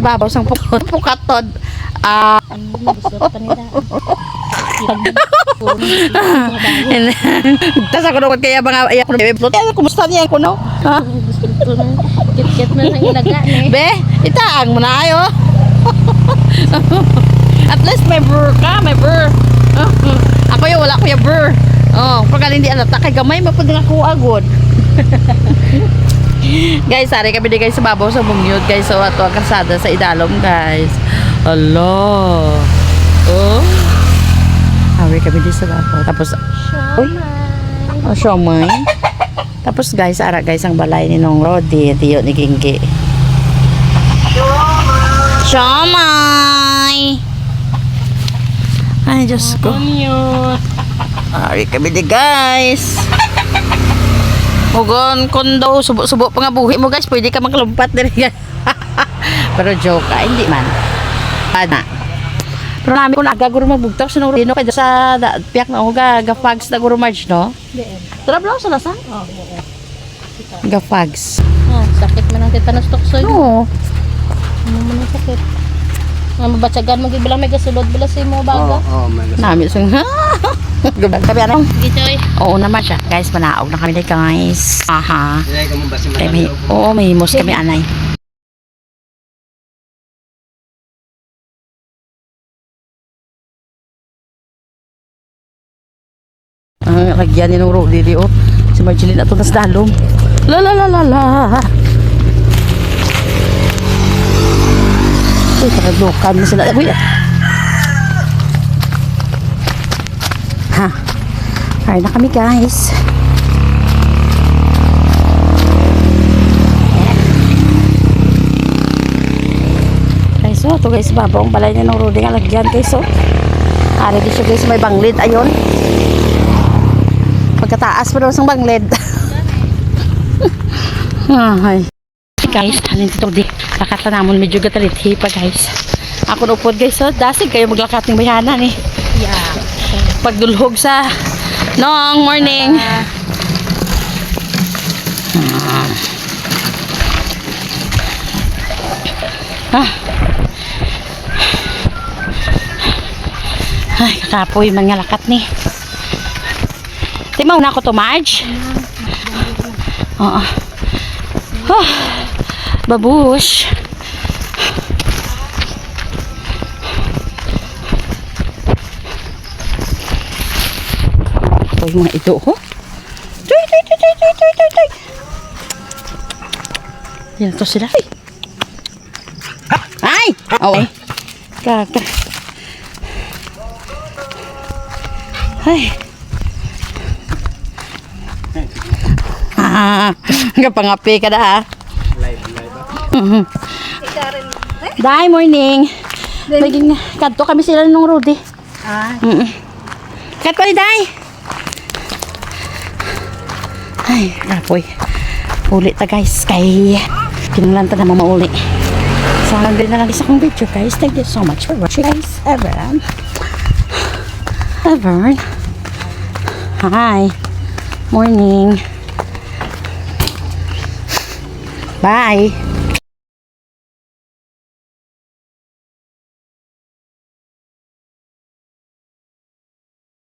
Babaw sang pukatod. Gusto pa nila. Tas ako naman kaya mga iyak ko na kumusta niya ko no? Ha? Gusto na. Kit-kit na lang ilaga ni. Be, itaang mo na ayo. At least may burr ka, may burr. Ako yung wala ko yung burr. Oh, pag hindi alata kay gamay mapuding ako agod. Guys, sari kami di guys sa babaw sa bungyod guys. So ato ang kasada sa idalom guys. Allah. Oh. Hawi kami di sa babaw. Tapos uy. Oh, siomay. Tapos guys, ara guys ang balay ni Nong Rodi, tiyo ni Kingki. Siomay. Ay, Diyos ko. Hawi kami di guys. Mugon kondo subo pa nga buhi mo guys, pwede ka maglumpat diri. Pero joke ka, hindi man. Ana. Pero namin kung nagaguro magbugtak sa nung rino kaya sa piyak na huga gafags na guro March no? Tara bro, sa lasa? Oo. Gafags. Sakit man ang tetanus toxoid. Oo. Ano man ang sakit? Mabatsagan magbilang may gasulod bila sa imo baga. Namin sang gabag tabi ano? Gitoy. Oo naman siya. Guys, manaog na kami guys. Aha. Oo, may himos kami anay. Ang lagyan ni nung Rodi di oh. Si Marjeline ato nas dalom. La la la la la. Uy, tagadukan na sila. Uy. Ha. Ay na kami guys. Guys, so ito guys, babaw ang balay niya ng Rodi nga lagyan guys so. Ari di siya guys may banglid ayon. Pagkataas pa daw sang banglid. Ay. Guys, tanin dito di. Lakat na namon medyo gatalithi pa guys. Ako upod guys, so dasig kayo maglakat ng bayanan eh. Yeah. Pagdulhog sa Nong morning. Ay, kakapoy mga lakat ni. Timaw na ako to, Marge. Oo. Babush. Ito yung mga ito, ho? Tuy. Yan to sila. Ay! Oh, ay. Kaka. Ay. Kapangapi ka na ha. Live. Day morning. Maging kadto kami sila nung Rudy. Kat ko ni Day. Ay, apoy. Uli ta guys. Kay kinanglan ta na mamauli. So hanggang na lang isa kong video guys. Thank you so much for watching guys. Everyone. Hi. Morning. Bye.